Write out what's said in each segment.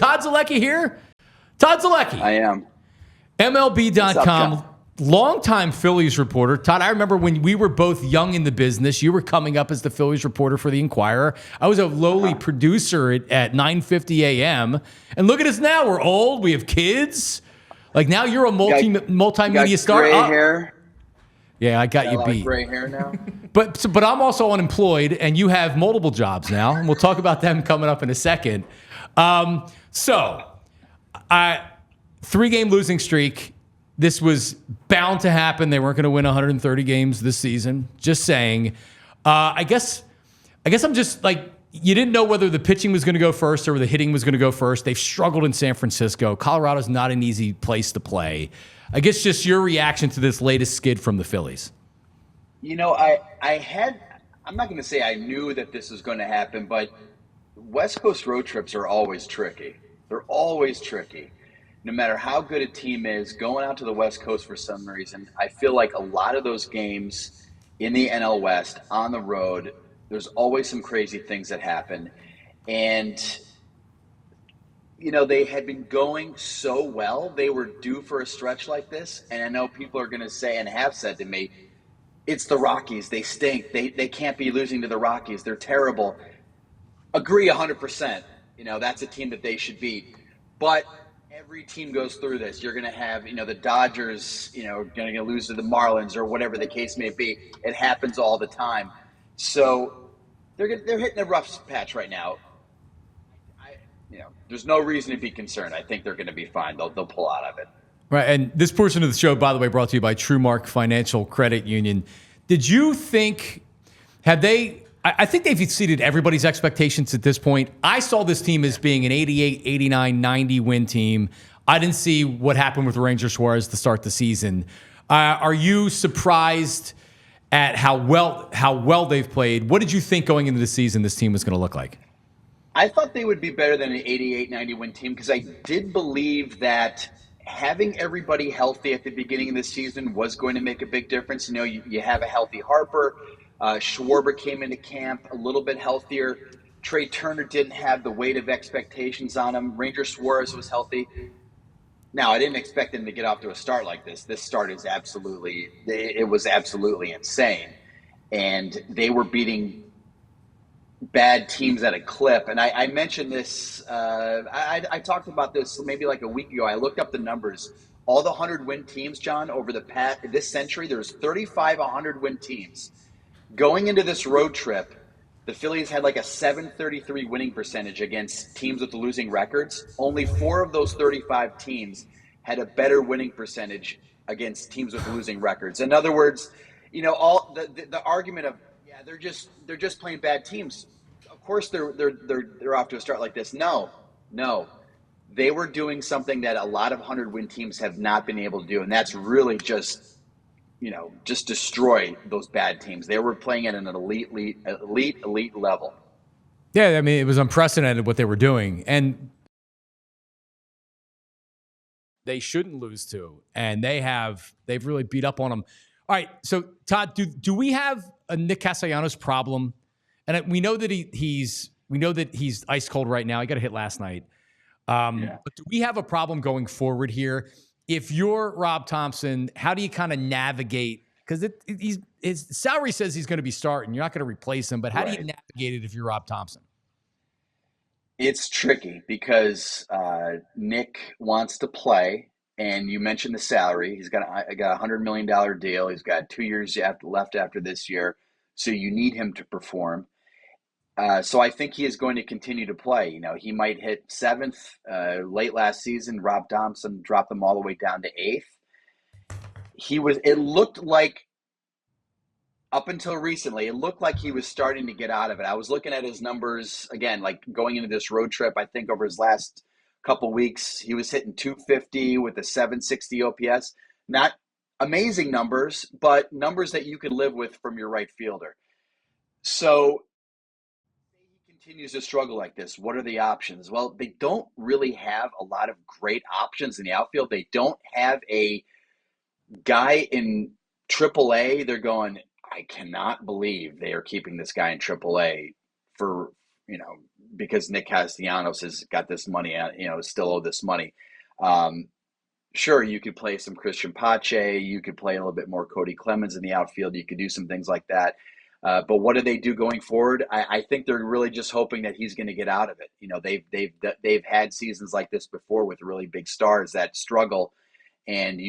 Todd Zolecki here? Todd Zolecki. I am. MLB.com, longtime Phillies reporter. Todd, I remember when we were both young in the business, you were coming up as the Phillies reporter for the Inquirer. I was a lowly producer at 9:50 a.m. And look at us now. We're old. We have kids. Like now you're a multimedia star. Gray hair. Yeah, I got you beat. Gray hair now. But I'm also unemployed, and you have multiple jobs now. And we'll talk about them coming up in a second. 3-game losing streak. This was bound to happen. They weren't going to win 130 games this season. Just saying. I guess I'm just like, you didn't know whether the pitching was going to go first or the hitting was going to go first. They've struggled in San Francisco. Colorado's not an easy place to play. I guess just your reaction to this latest skid from the Phillies. You know, I'm not going to say I knew that this was going to happen, but West Coast road trips are always tricky. They're always tricky. No matter how good a team is, going out to the West Coast for some reason, I feel like a lot of those games in the NL West on the road, there's always some crazy things that happen. And, you know, they had been going so well. They were due for a stretch like this. And I know people are going to say, and have said to me, it's the Rockies. They stink. They can't be losing to the Rockies. They're terrible. Agree 100%. You know, that's a team that they should beat. But every team goes through this. You're going to have, you know, the Dodgers, you know, going to lose to the Marlins or whatever the case may be. It happens all the time. So they're hitting a rough patch right now. There's no reason to be concerned. I think they're going to be fine. They'll pull out of it. Right, and this portion of the show, by the way, brought to you by TrueMark Financial Credit Union. Did you think, I think they've exceeded everybody's expectations at this point. I saw this team as being an 88, 89, 90 win team. I didn't see what happened with Ranger Suarez to start the season. Are you surprised at how well they've played? What did you think going into the season this team was going to look like? I thought they would be better than an 88, 90 win team because I did believe that having everybody healthy at the beginning of the season was going to make a big difference. You know, you have a healthy Harper. Schwarber came into camp a little bit healthier. Trey Turner didn't have the weight of expectations on him. Ranger Suarez was healthy. Now, I didn't expect them to get off to a start like this. This start is it was absolutely insane. And they were beating bad teams at a clip. And I mentioned this, I talked about this maybe like a week ago. I looked up the numbers. All the 100-win teams, John, over this century, there's 35 100-win teams. Going into this road trip, the Phillies had like a 733 winning percentage against teams with losing records. Only 4 of those 35 teams had a better winning percentage against teams with losing records. In other words, you know, all the argument of they're just playing bad teams. Of course they're off to a start like this. No. They were doing something that a lot of 100-win teams have not been able to do, and that's really just destroy those bad teams. They were playing at an elite level. Yeah, I mean, it was unprecedented what they were doing, and they shouldn't lose to, and they've really beat up on them. All right, so Todd, do we have a Nick Castellanos problem? And we know that he's ice cold right now. He got a hit last night. But do we have a problem going forward here? If you're Rob Thompson, how do you kind of navigate? Because his salary says he's going to be starting. You're not going to replace him, but how do you navigate it if you're Rob Thompson? It's tricky because Nick wants to play, and you mentioned the salary. He's got a $100 million deal. He's got 2 years left after this year, so you need him to perform. So I think he is going to continue to play. You know, he might hit 7th late last season. Rob Thompson dropped them all the way down to 8th. It looked like, up until recently, it looked like he was starting to get out of it. I was looking at his numbers again, like going into this road trip. I think over his last couple weeks, he was hitting 250 with a 760 OPS. Not amazing numbers, but numbers that you could live with from your right fielder. So he continues to struggle like this. What are the options? Well, they don't really have a lot of great options in the outfield. They don't have a guy in AAA. They're going, I cannot believe they are keeping this guy in AAA for, because Nick Castellanos has got this money, still owe this money. Sure, you could play some Christian Pache. You could play a little bit more Cody Clemens in the outfield. You could do some things like that. But what do they do going forward? I think they're really just hoping that he's going to get out of it. They've had seasons like this before with really big stars that struggle, and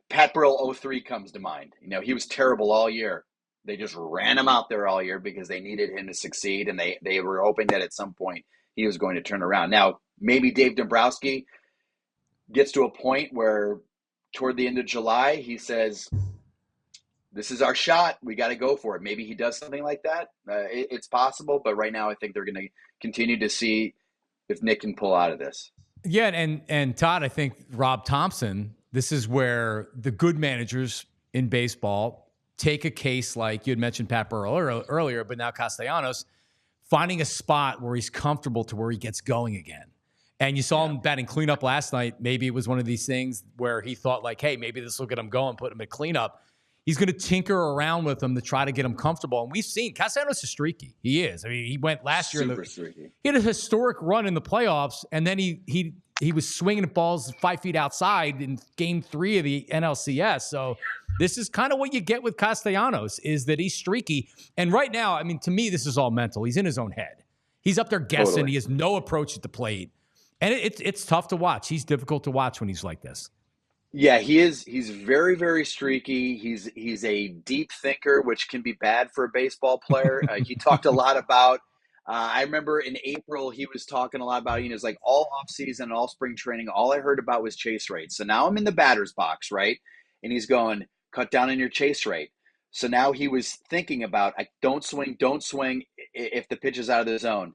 Pat Burrell 03 comes to mind. He was terrible all year. They just ran him out there all year because they needed him to succeed, and they were hoping that at some point he was going to turn around. Now, maybe Dave Dombrowski gets to a point where toward the end of July, he says, this is our shot. We got to go for it. Maybe he does something like that. It's possible, but right now I think they're going to continue to see if Nick can pull out of this. Yeah, and Todd, I think Rob Thompson, this is where the good managers in baseball take a case like you had mentioned Pat Burrell earlier, but now Castellanos, finding a spot where he's comfortable to where he gets going again. And you saw him batting cleanup last night. Maybe it was one of these things where he thought like, hey, maybe this will get him going, put him at cleanup. He's going to tinker around with him to try to get him comfortable. And we've seen Castellanos is streaky. He is. I mean, he went last year. He had a historic run in the playoffs, and then he was swinging at balls 5 feet outside in Game 3 of the NLCS. So this is kind of what you get with Castellanos, is that he's streaky. And right now, I mean, to me, this is all mental. He's in his own head. He's up there guessing. Totally. He has no approach at the plate. And it's tough to watch. He's difficult to watch when he's like this. Yeah, he is. He's very, very streaky. He's a deep thinker, which can be bad for a baseball player. He talked a lot about, I remember in April, he was talking a lot about, it's like all offseason, all spring training, all I heard about was chase rate. So now I'm in the batter's box, right? And he's going, cut down on your chase rate. So now he was thinking about, don't swing if the pitch is out of the zone.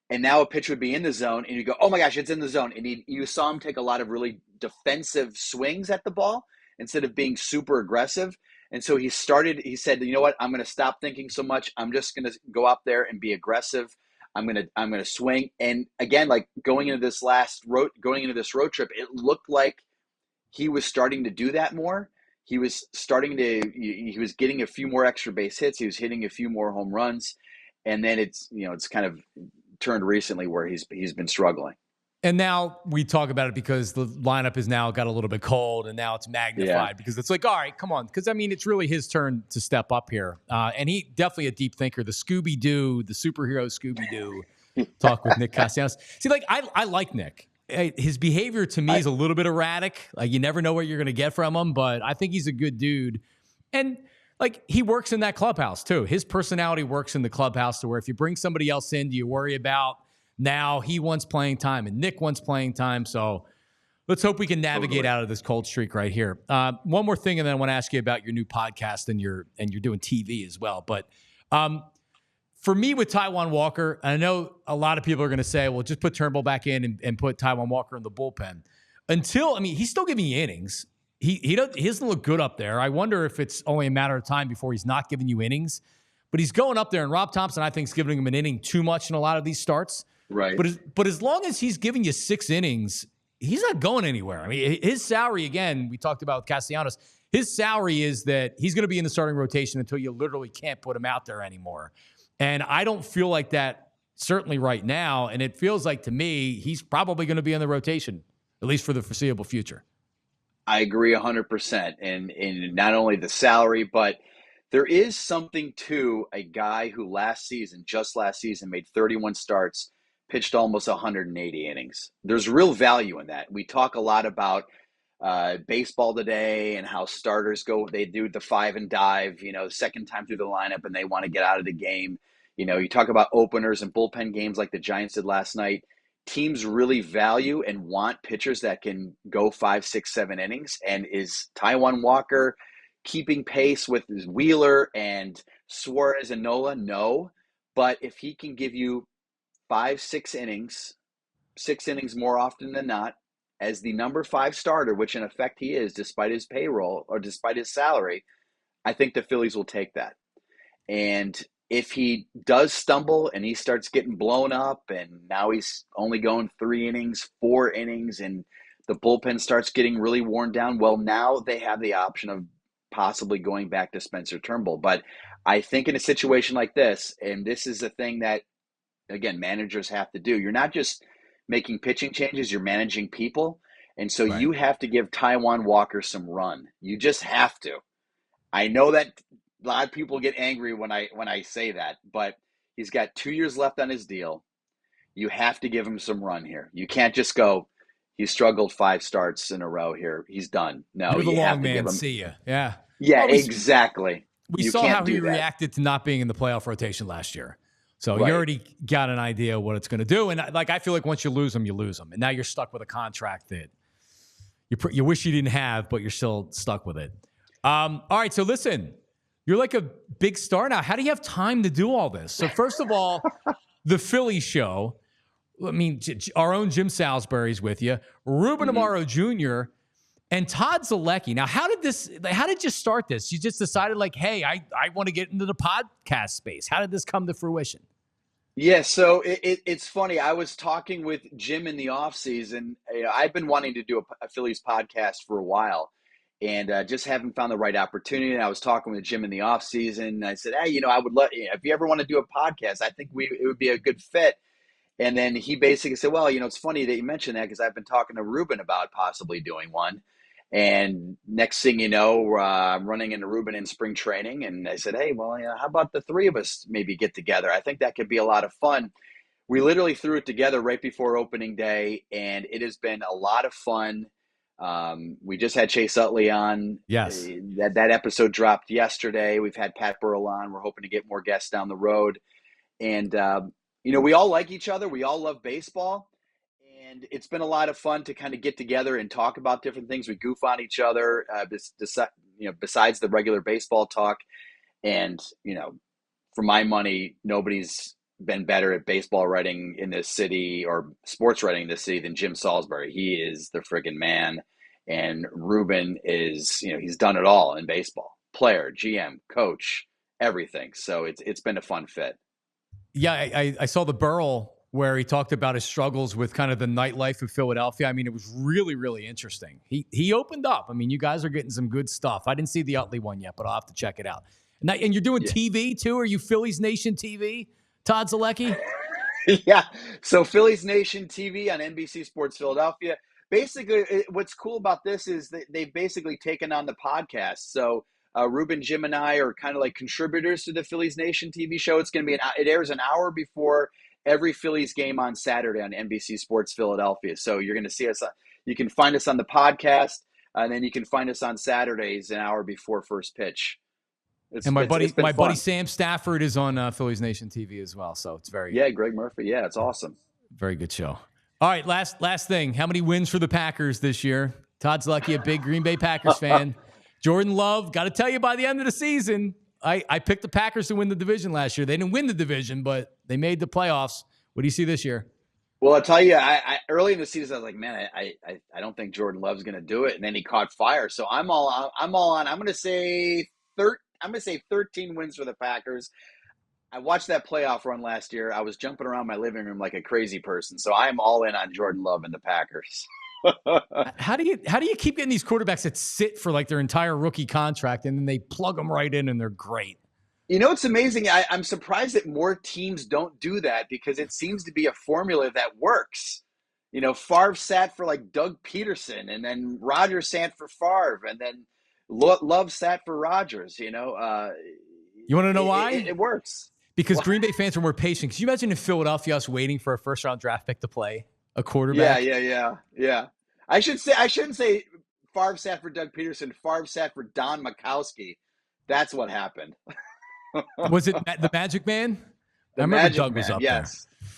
And now a pitch would be in the zone, and you go, oh my gosh, it's in the zone. And you saw him take a lot of really defensive swings at the ball instead of being super aggressive. And so he said, you know what, I'm going to stop thinking so much. I'm just going to go up there and be aggressive. I'm going to swing. And again, like going into this road trip, it looked like he was starting to do that more. He was getting a few more extra base hits. He was hitting a few more home runs. And then it's kind of turned recently where he's been struggling. And now we talk about it because the lineup has now got a little bit cold, and now it's magnified because it's like, all right, come on. Because, I mean, it's really his turn to step up here. And he definitely a deep thinker, the Scooby-Doo, the superhero Scooby-Doo talk with Nick Castellanos. See, like, I like Nick. His behavior to me is a little bit erratic. Like, you never know what you're going to get from him, but I think he's a good dude. And like, he works in that clubhouse too. His personality works in the clubhouse to where if you bring somebody else in, do you worry about now he wants playing time and Nick wants playing time. So let's hope we can navigate out of this cold streak right here. One more thing, and then I want to ask you about your new podcast and you're doing TV as well. But for me with Taijuan Walker, I know a lot of people are going to say, well, just put Turnbull back in and put Taijuan Walker in the bullpen. He's still giving you innings. He doesn't look good up there. I wonder if it's only a matter of time before he's not giving you innings. But he's going up there, and Rob Thompson, I think, is giving him an inning too much in a lot of these starts. Right. But as long as he's giving you 6 innings, he's not going anywhere. I mean, his salary, again, we talked about with Castellanos, his salary is that he's going to be in the starting rotation until you literally can't put him out there anymore. And I don't feel like that certainly right now. And it feels like to me, he's probably going to be in the rotation, at least for the foreseeable future. I agree 100%. And not only the salary, but there is something to a guy who just last season, made 31 starts, pitched almost 180 innings. There's real value in that. We talk a lot about baseball today and how starters they do the 5 and dive, second time through the lineup and they want to get out of the game. You talk about openers and bullpen games like the Giants did last night. Teams really value and want pitchers that can go 5, 6, 7 innings. And is Taijuan Walker keeping pace with Wheeler and Suarez and Nola? No. But if he can give you 5, 6 innings, 6 innings more often than not, as the number 5 starter, which in effect he is, despite his payroll or despite his salary, I think the Phillies will take that. And if he does stumble and he starts getting blown up and now he's only going 3 innings, 4 innings, and the bullpen starts getting really worn down, well, now they have the option of possibly going back to Spencer Turnbull. But I think in a situation like this, and this is a thing that again, managers have to do. You're not just making pitching changes, you're managing people. And so Right. you have to give Taijuan Walker some run. You just have to. I know that a lot of people get angry when I say that, but he's got 2 years left on his deal. You have to give him some run here. You can't just go, he struggled 5 starts in a row here, he's done. No, You're the you have long to give man. him. See ya. Yeah. Yeah, Well, exactly. we You saw can't how he do that. reacted to not being in the playoff rotation last year. So Right. you already got an idea what it's going to do. And I feel like once you lose him, you lose him. And now you're stuck with a contract that you wish you didn't have, but you're still stuck with it. All right. So listen, you're like a big star now. How do you have time to do all this? So first of all, the Phillies show. I mean, our own Jim Salisbury's with you, Ruben Amaro Jr., and Todd Zolecki. Now, how did you start this? You just decided like, hey, I want to get into the podcast space. How did this come to fruition? Yeah, so it's funny. I was talking with Jim in the offseason. I've been wanting to do a Phillies podcast for a while and just haven't found the right opportunity. And I was talking with Jim in the offseason. And I said, hey, I would love, if you ever want to do a podcast, I think it would be a good fit. And then he basically said, well, it's funny that you mentioned that because I've been talking to Ruben about possibly doing one. And next thing you know, I'm running into Ruben in spring training. And I said, hey, well, how about the 3 of us maybe get together? I think that could be a lot of fun. We literally threw it together right before opening day, and it has been a lot of fun. We just had Chase Utley on. Yes. That episode dropped yesterday. We've had Pat Burrell on. We're hoping to get more guests down the road. And, we all like each other. We all love baseball. And it's been a lot of fun to kind of get together and talk about different things. We goof on each other, besides the regular baseball talk. And, for my money, nobody's been better at baseball writing in this city or sports writing in this city than Jim Salisbury. He is the friggin' man. And Ruben is, he's done it all in baseball. Player, GM, coach, everything. So it's been a fun fit. Yeah, I saw the Burrell where he talked about his struggles with kind of the nightlife of Philadelphia. I mean, it was really, really interesting. He opened up. I mean, you guys are getting some good stuff. I didn't see the Utley one yet, but I'll have to check it out. And you're doing TV too? Are you Phillies Nation TV, Todd Zolecki? Yeah. So Phillies Nation TV on NBC Sports Philadelphia. Basically, what's cool about this is that they've basically taken on the podcast. So Ruben, Jim, and I are kind of like contributors to the Phillies Nation TV show. It's going to be it airs an hour before every Phillies game on Saturday on NBC Sports Philadelphia. So you're going to see us. You can find us on the podcast, and then you can find us on Saturdays an hour before first pitch. My buddy Sam Stafford is on Phillies Nation TV as well. So it's Greg Murphy. Yeah, it's awesome. Very good show. All right, last thing. How many wins for the Packers this year? Todd Zolecki, a big Green Bay Packers fan. Jordan Love, got to tell you, by the end of the season, I picked the Packers to win the division last year. They didn't win the division, but they made the playoffs. What do you see this year? Well, I'll tell you, I early in the season, I was like, man, I don't think Jordan Love's going to do it. And then he caught fire. So I'm all on. I'm going to say 13 wins for the Packers. I watched that playoff run last year. I was jumping around my living room like a crazy person. So I'm all in on Jordan Love and the Packers. How do you keep getting these quarterbacks that sit for like their entire rookie contract and then they plug them right in and they're great? It's amazing. I'm surprised that more teams don't do that because it seems to be a formula that works. Favre sat for like Doug Peterson, and then Rodgers sat for Favre, and then Love sat for Rodgers. You want to know why? It works. Because Green Bay fans are more patient. Can you imagine in Philadelphia us waiting for a first-round draft pick to play a quarterback? Yeah. I shouldn't say Favre sat for Doug Peterson. Favre sat for Don Majkowski. That's what happened. Was it the Magic Man? I remember Doug was up there.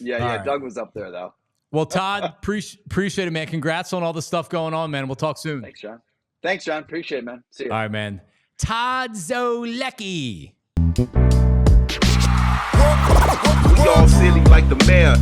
Yeah. Right. Doug was up there, though. Well, Todd, appreciate it, man. Congrats on all the stuff going on, man. We'll talk soon. Thanks, John. Appreciate it, man. See you. All right, man. Todd Zolecki. We all silly like the mayor.